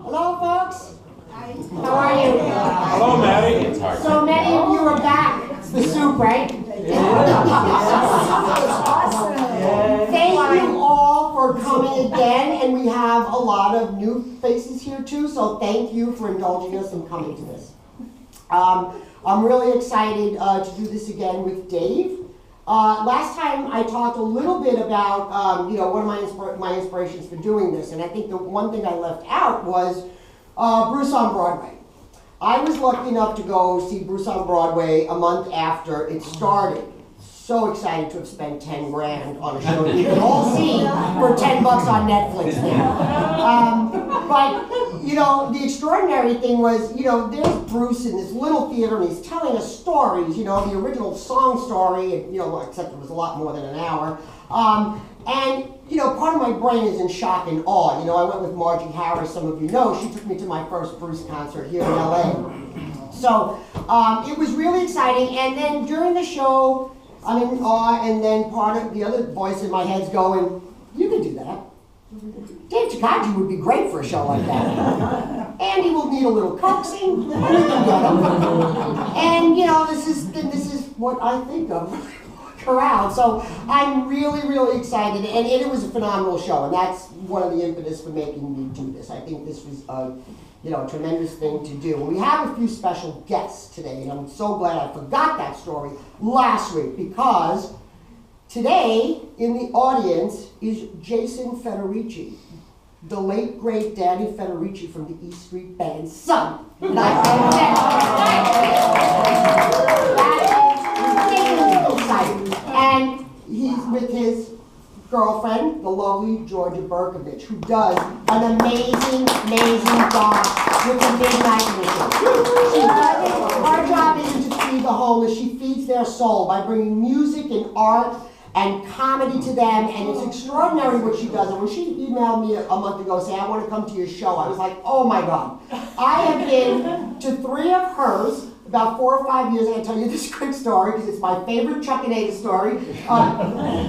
Hello, folks. How are you? Hello, Maddie. So many of you are back. It's the soup, right? Thank you all for coming again, and we have a lot of new faces here too, so thank you for indulging us and coming to this. I'm really excited to do this again with Dave. Last time I talked a little bit about one of my inspirations for doing this, and I think the one thing I left out was Bruce on Broadway. I was lucky enough to go see Bruce on Broadway a month after it started. So excited to have spent 10 grand on a show that you can all see for $10 on Netflix now. But, the extraordinary thing was, there's Bruce in this little theater and he's telling us stories, the original song story, and, except it was a lot more than an hour. Part of my brain is in shock and awe. I went with Margie Harris, some of you know. She took me to my first Bruce concert here in LA. So it was really exciting. And then during the show, I'm in awe, and then part of the other voice in my head's going, you can do that. Dave Tokaji would be great for a show like that. Andy will need a little coaxing, and we can get him. And this is what I think of crowd. So I'm really, really excited, and it was a phenomenal show, and that's one of the impetus for making me do this. I think this was a tremendous thing to do. And we have a few special guests today, and I'm so glad I forgot that story last week, because today in the audience is Jason Federici, the late great Danny Federici from the East Street Band's son. And he's with his girlfriend, the lovely Georgia Berkovich, who does an amazing, amazing job with the Midnight Mission. Our job isn't to feed the homeless, she feeds their soul by bringing music and art and comedy to them, and it's extraordinary what she does. And when she emailed me a month ago saying, I want to come to your show, I was like, oh my God. I have been to 3 of hers, about 4 or 5 years, and I'll tell you this quick story because it's my favorite Chuck and Ada story.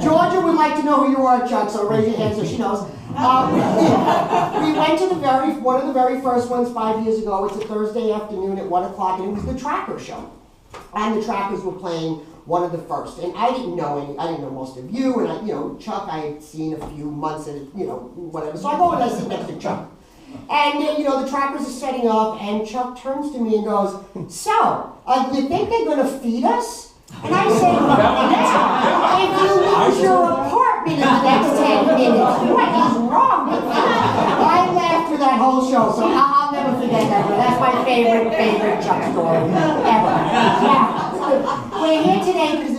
Georgia would like to know who you are, Chuck, so raise your hand so she knows. We went to one of the very first ones 5 years ago. It's a Thursday afternoon at 1 o'clock, and it was the Tracker show. And the Trackers were playing one of the first. And I didn't know most of you, and Chuck I had seen a few months, and whatever. So I go and I sit next to Chuck. And the Trackers are setting up, and Chuck turns to me and goes, so, you think they're going to feed us? And I said, yeah, if you lose your apartment in the next 10 minutes, what is wrong with you? I laughed through that whole show, so I'll never forget that. That's my favorite Chuck story ever. Now, we're here today because,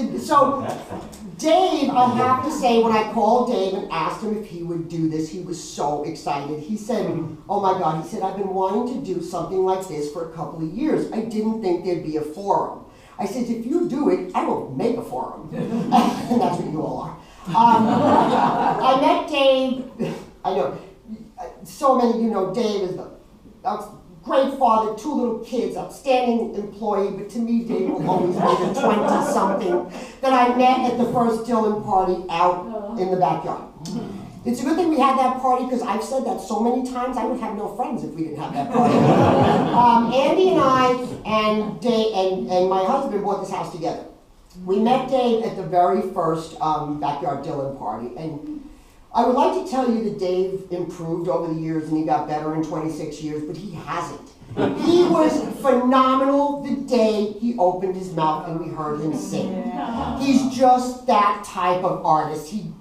Dave, I have to say, when I called Dave and asked him if he would do this, he was so excited. He said, oh my God, he said, I've been wanting to do something like this for a couple of years. I didn't think there'd be a forum. I said, if you do it, I will make a forum. And that's what you all are. I met Dave, I know, so many of you know Dave is the great father, 2 little kids, outstanding employee, but to me, Dave will always be the 20-something that I met at the first Dylan party out in the backyard. It's a good thing we had that party, because I've said that so many times, I would have no friends if we didn't have that party. Andy and I and Dave and my husband bought this house together. We met Dave at the very first backyard Dylan party, and I would like to tell you that Dave improved over the years and he got better in 26 years, but he hasn't. He was phenomenal the day he opened his mouth and we heard him sing. He's just that type of artist. He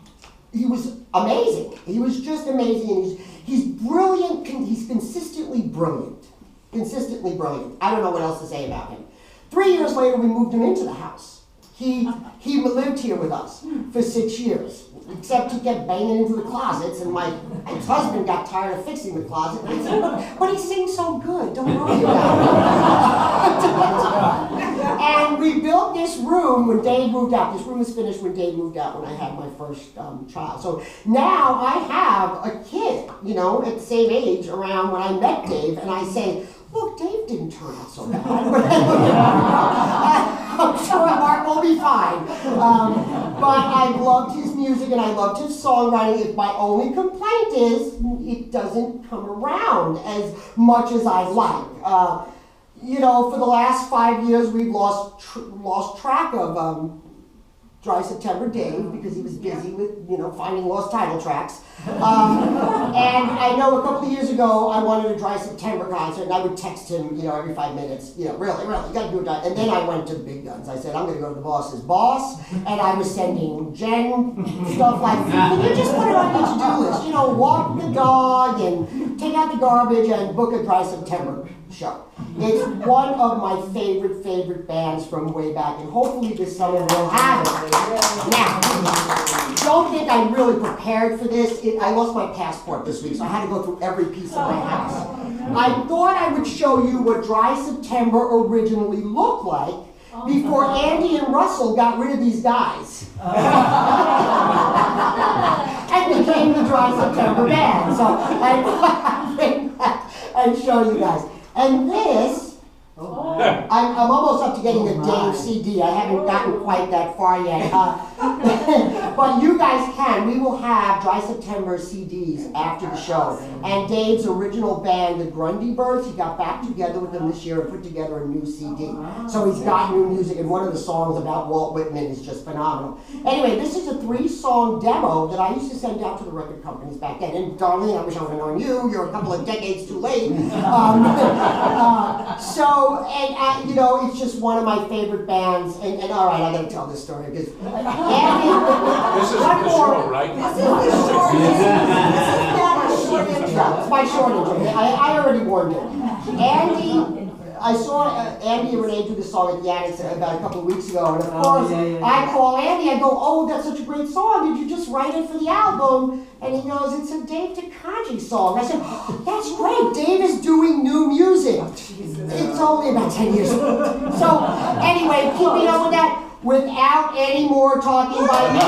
was amazing. He was just amazing, and he's brilliant. He's consistently brilliant. Consistently brilliant. I don't know what else to say about him. 3 years later, we moved him into the house. He lived here with us for 6 years. Except he kept banging into the closets, and my ex-husband got tired of fixing the closet. And I said, but he sings so good, don't worry about it. And we built this room when Dave moved out. This room was finished when Dave moved out, when I had my first child. So now I have a kid, at the same age around when I met Dave, and I say, look, Dave didn't turn out so bad. I'm sure Mark will be fine. But I loved his music and I loved his songwriting. My only complaint is it doesn't come around as much as I like. You know, for the last 5 years, we've lost track of Dry September Dave because he was busy with, you know, finding lost title tracks. And I know a couple of years ago I wanted a Dry September concert and I would text him, you know, every 5 minutes, you know, really, you gotta do it. And then I went to Big Guns. I said, I'm gonna go to the boss's boss. And I was sending Jen stuff like, can you just put it on your to-do list? You know, walk the dog and take out the garbage and book a Dry September show. It's one of my favorite bands from way back, and hopefully this summer we'll have it. Now, don't think I'm really prepared for this. I lost my passport this week, so I had to go through every piece of my house. I thought I would show you what Dry September originally looked like before Andy and Russell got rid of these guys. And became the Dry September band. So I bring that and show you guys. And this, I'm almost up to getting a Dave CD. I haven't gotten quite that far yet. But you guys can. We will have Dry September CDs after the show. And Dave's original band, the Grundy Birds, he got back together with them this year and put together a new CD. So he's got new music, and one of the songs about Walt Whitman is just phenomenal. Anyway, this is a 3-song demo that I used to send out to the record companies back then. And Darlene, I wish I would have known you. You're a couple of decades too late. You know, it's just one of my favorite bands. And all right, I got to tell this story because This is the show, right? This is the short intro. It's my short intro. I already warned you. I saw Andy and Renee do this song at the Annex about a couple of weeks ago, and of course, I call Andy, I go, oh, that's such a great song, did you just write it for the album? And he goes, it's a Dave Tokaji song. I said, oh, that's great, Dave is doing new music. It's only about 10 years old. So, anyway, keeping up with that, without any more talking by me.